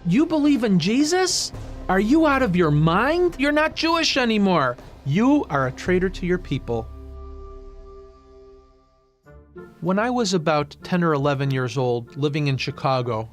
You believe in Jesus? Are you out of your mind? You're not Jewish anymore. You are a traitor to your people. When I was about 10 or 11 years old, living in Chicago,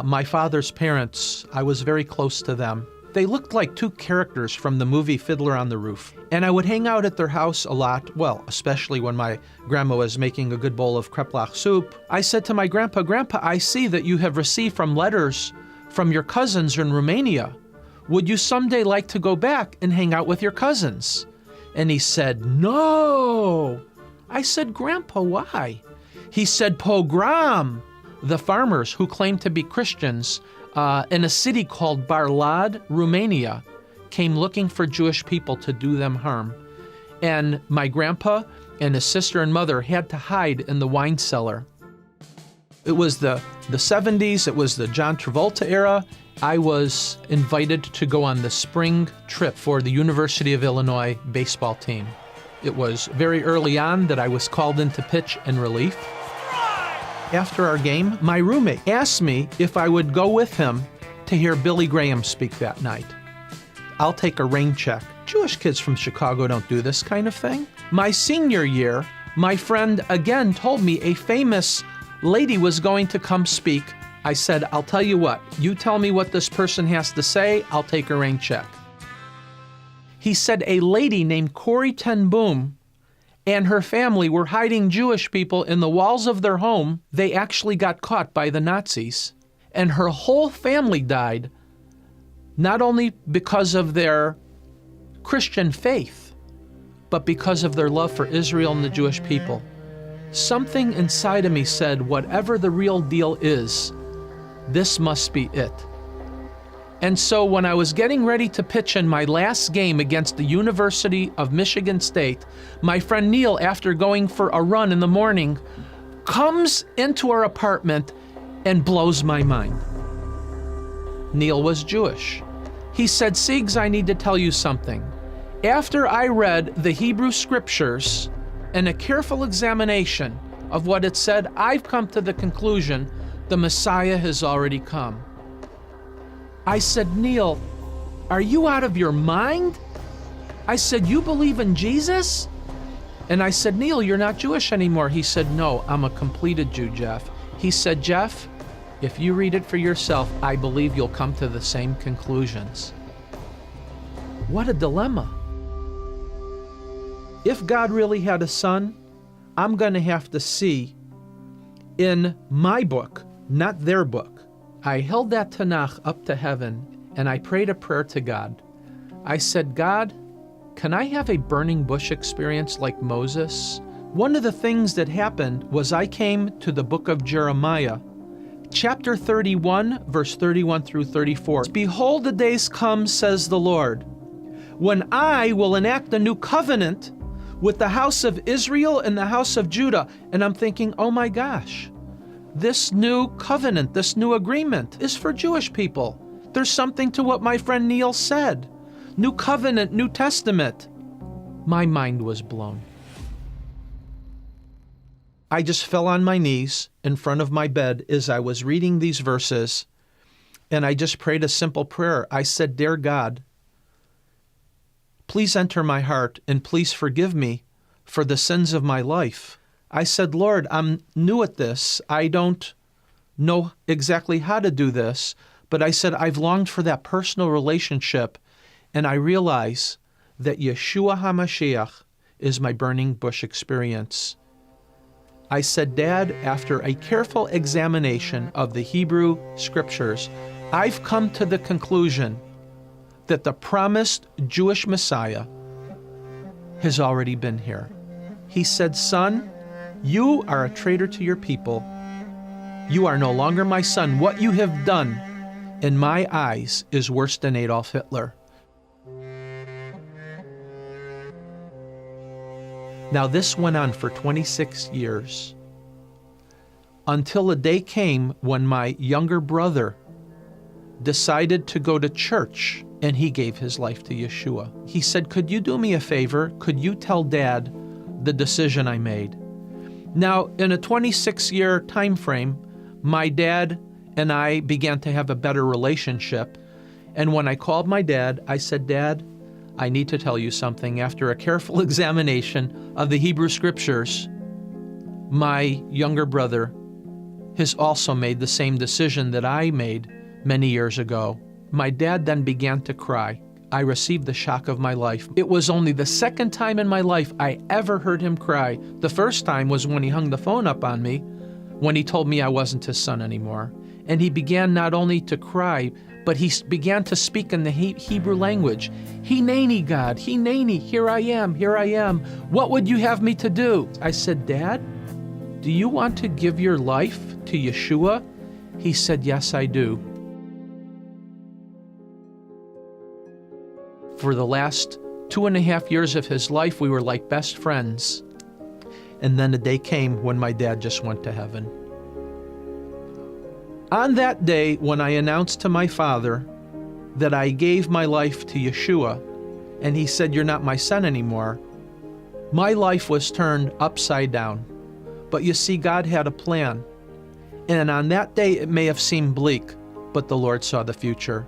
my father's parents, I was very close to them. They looked like two characters from the movie Fiddler on the Roof. And I would hang out at their house a lot, well, especially when my grandma was making a good bowl of kreplach soup. I said to my grandpa, "Grandpa, I see that you have received letters from your cousins in Romania. Would you someday like to go back and hang out with your cousins?" And he said, "No." I said, "Grandpa, why?" He said, "Pogrom." The farmers who claimed to be Christians in a city called Barlad, Romania, came looking for Jewish people to do them harm. And my grandpa and his sister and mother had to hide in the wine cellar. It was the 70s, it was the John Travolta era. I was invited to go on the spring trip for the University of Illinois baseball team. It was very early on that I was called in to pitch in relief. After our game, my roommate asked me if I would go with him to hear Billy Graham speak that night. I'll take a rain check. Jewish kids from Chicago don't do this kind of thing. My senior year, my friend again told me a famous lady was going to come speak. I said, "I'll tell you what, you tell me what this person has to say, I'll take a rain check." He said a lady named Corrie ten Boom and her family were hiding Jewish people in the walls of their home. They actually got caught by the Nazis, and her whole family died, not only because of their Christian faith, but because of their love for Israel and the Jewish people. Something inside of me said, whatever the real deal is, this must be it. And so when I was getting ready to pitch in my last game against the University of Michigan State, my friend Neil, after going for a run in the morning, comes into our apartment and blows my mind. Neil was Jewish. He said, "Siegs, I need to tell you something. After I read the Hebrew scriptures and a careful examination of what it said, I've come to the conclusion the Messiah has already come." I said, "Neil, are you out of your mind?" I said, "You believe in Jesus?" And I said, "Neil, you're not Jewish anymore." He said, "No, I'm a completed Jew, Jeff." He said, "Jeff, if you read it for yourself, I believe you'll come to the same conclusions." What a dilemma. If God really had a son, I'm going to have to see in my book, not their book. I held that Tanakh up to heaven and I prayed a prayer to God. I said, "God, can I have a burning bush experience like Moses?" One of the things that happened was I came to the book of Jeremiah, chapter 31, verse 31 through 34. "Behold, the days come, says the Lord, when I will enact a new covenant with the house of Israel and the house of Judah." And I'm thinking, oh my gosh, this new covenant, this new agreement is for Jewish people. There's something to what my friend Neil said. New covenant, New Testament. My mind was blown. I just fell on my knees in front of my bed as I was reading these verses, and I just prayed a simple prayer. I said, "Dear God, please enter my heart and please forgive me for the sins of my life." I said, "Lord, I'm new at this. I don't know exactly how to do this." But I said, I've longed for that personal relationship, and I realize that Yeshua HaMashiach is my burning bush experience. I said, "Dad, after a careful examination of the Hebrew scriptures, I've come to the conclusion that the promised Jewish Messiah has already been here." He said, "Son, you are a traitor to your people. You are no longer my son. What you have done in my eyes is worse than Adolf Hitler." Now this went on for 26 years, until a day came when my younger brother decided to go to church, and he gave his life to Yeshua. He said, "Could you do me a favor? Could you tell Dad the decision I made?" Now, in a 26-year time frame, my dad and I began to have a better relationship. And when I called my dad, I said, "Dad, I need to tell you something. After a careful examination of the Hebrew Scriptures, my younger brother has also made the same decision that I made many years ago." My dad then began to cry. I received the shock of my life. It was only the second time in my life I ever heard him cry. The first time was when he hung the phone up on me, when he told me I wasn't his son anymore. And he began not only to cry, but he began to speak in the Hebrew language. Hineni, God, Hineni, here I am, here I am. What would you have me to do? I said, "Dad, do you want to give your life to Yeshua?" He said, "Yes, I do." For the last 2.5 years of his life, we were like best friends. And then a day came when my dad just went to heaven. On that day, when I announced to my father that I gave my life to Yeshua, and he said, "You're not my son anymore," my life was turned upside down. But you see, God had a plan. And on that day, it may have seemed bleak, but the Lord saw the future.